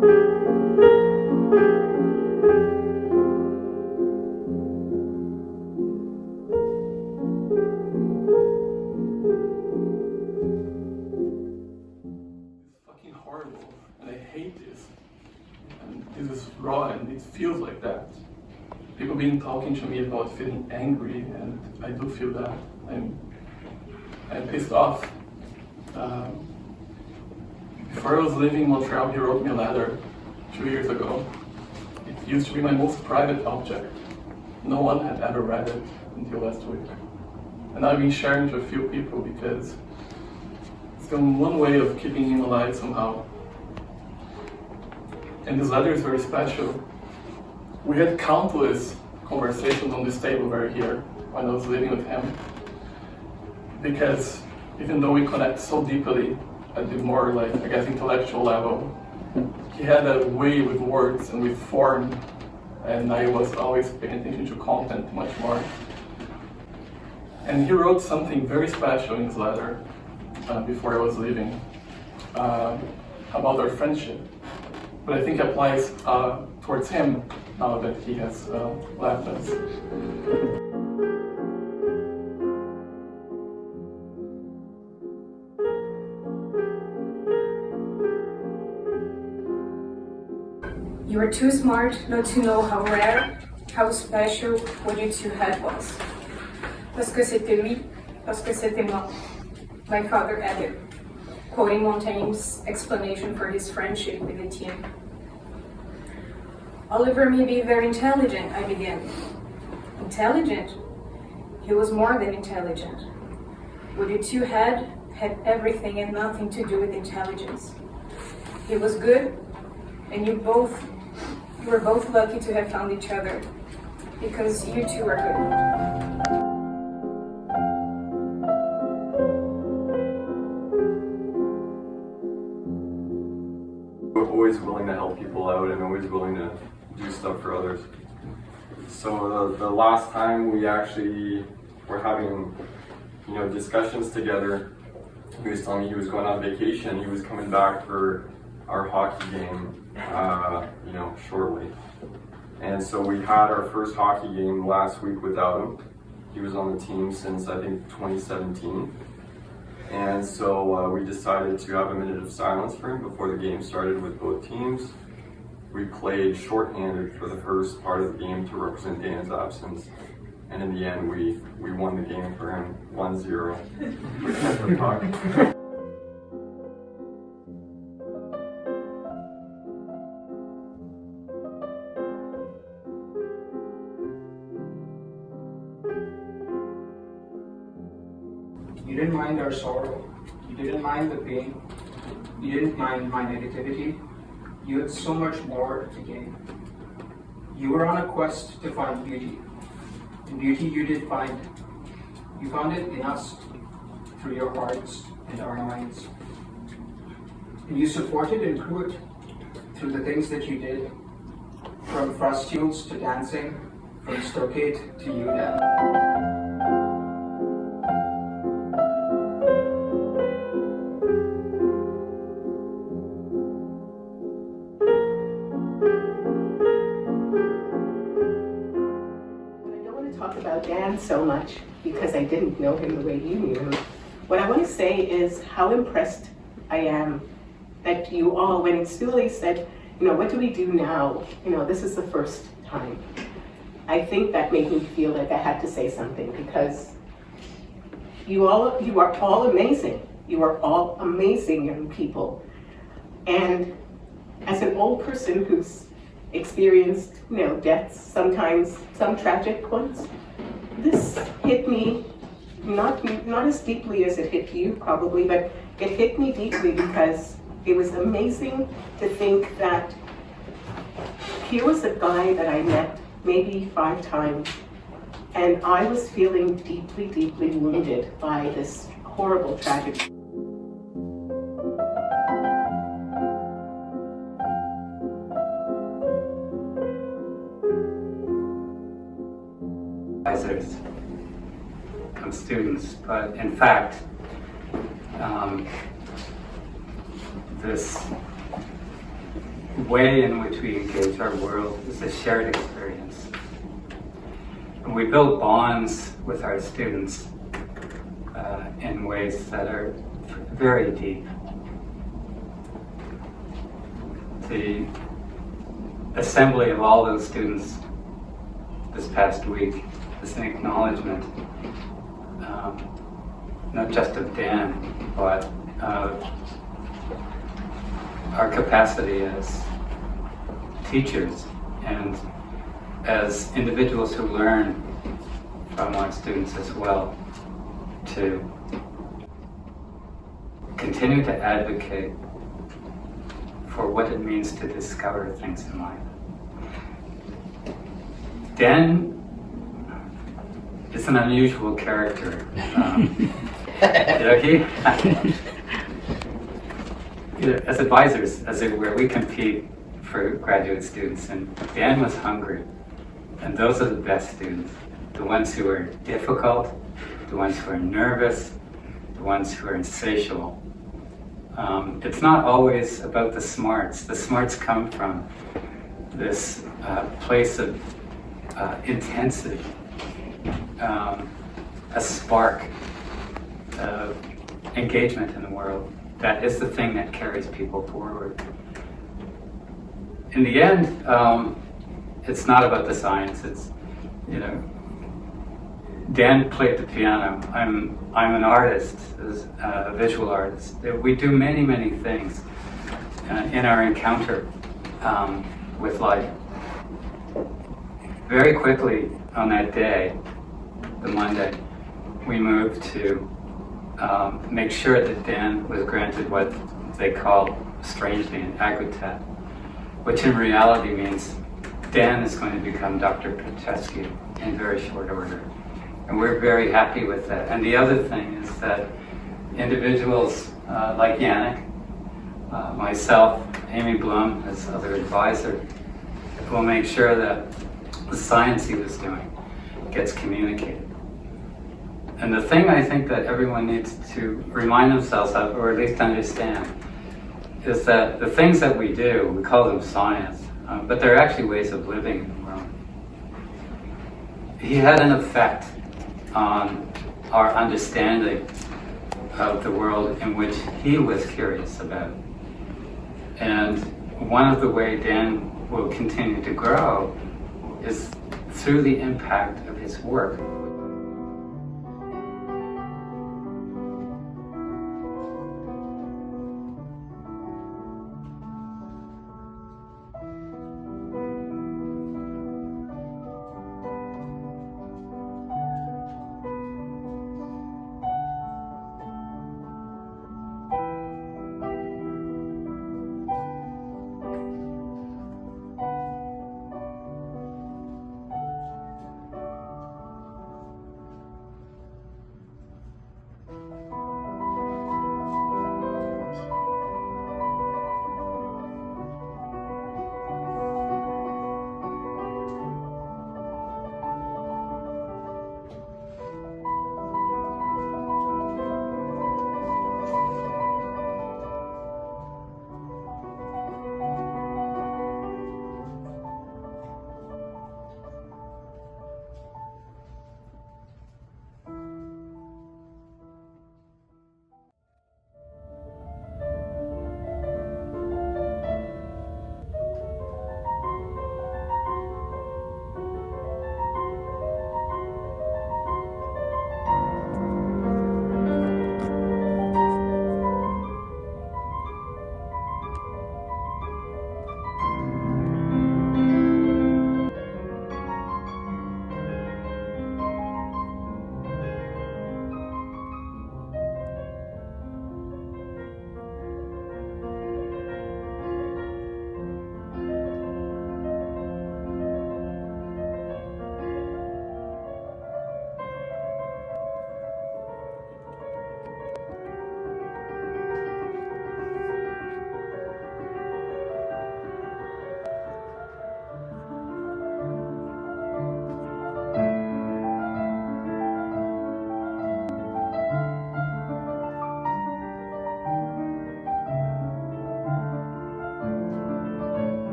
This is raw and it feels like that. People been talking to me about feeling angry, and I do feel that. I'm pissed off. Before I was living in Montreal, he wrote me a letter 2 years ago. It used to be my most private object. No one had ever read it until last week. And I've been sharing to a few people because it's been one way of keeping him alive somehow. And this letter is very special. We had countless conversations on this table right here when I was living with him. Because even though we connect so deeply at the more intellectual level, he had a way with words and with form, and I was always paying attention to content much more. And he wrote something very special in his letter before I was leaving about our friendship. But I think it applies towards him now that he has left us. You are too smart not to know how rare, how special what you two had was. Parce que c'était lui, parce que c'était moi, my father added, quoting Montaigne's explanation for his friendship with Etienne. Oliver may be very intelligent, I began. Intelligent? He was more than intelligent. What you two had everything and nothing to do with intelligence. He was good, and you were both lucky to have found each other, because you two are good. We're always willing to help people out and always willing to do stuff for others. So the last time we actually were having, discussions together, he was telling me he was going on vacation. He was coming back for our hockey game, shortly. And so we had our first hockey game last week without him. He was on the team since I think 2017. And so we decided to have a minute of silence for him before the game started with both teams. We played shorthanded for the first part of the game to represent Dan's absence. And in the end, we won the game for him 1-0. We kept the puck. You didn't mind our sorrow. You didn't mind the pain. You didn't mind my negativity. You had so much more to gain. You were on a quest to find beauty. And beauty you did find. You found it in us, through your hearts and our minds. And you supported and grew it through the things that you did. From frustules to dancing, from stockade to you, Dan. Talk about Dan so much because I didn't know him the way you knew him. What I want to say is how impressed I am that you all, when Sully said, what do we do now? This is the first time. I think that made me feel like I had to say something because you are all amazing. You are all amazing young people. And as an old person who's experienced, deaths, sometimes some tragic ones. This hit me not as deeply as it hit you probably, but it hit me deeply because it was amazing to think that here was a guy that I met maybe 5 times, and I was feeling deeply, deeply wounded by this horrible tragedy. Advisors and students, but in fact, way in which we engage our world is a shared experience. And we build bonds with our students in ways that are very deep. The assembly of all those students this past week is an acknowledgement, not just of Dan, but of our capacity as teachers and as individuals who learn from our students as well, to continue to advocate for what it means to discover things in life. Dan is an unusual character. As advisors, as it were, we compete for graduate students, and Dan was hungry. And those are the best students, the ones who are difficult, the ones who are nervous, the ones who are insatiable. It's not always about the smarts. The smarts come from this place of intensity, a spark of engagement in the world. That is the thing that carries people forward. In the end, it's not about the science. It's, Dan played the piano. I'm an artist, a visual artist. We do many, many things in our encounter with life. Very quickly on that day, the Monday, we moved to make sure that Dan was granted what they call, strangely, an agretat, which in reality means Dan is going to become Dr. Petrescu in very short order. And we're very happy with that. And the other thing is that individuals like Yannick, myself, Amy Blum as other advisor, will make sure that the science he was doing gets communicated. And the thing I think that everyone needs to remind themselves of, or at least understand, is that the things that we do, we call them science, but they're actually ways of living in the world. He had an effect on our understanding of the world in which he was curious about. And one of the ways Dan will continue to grow is through the impact of his work.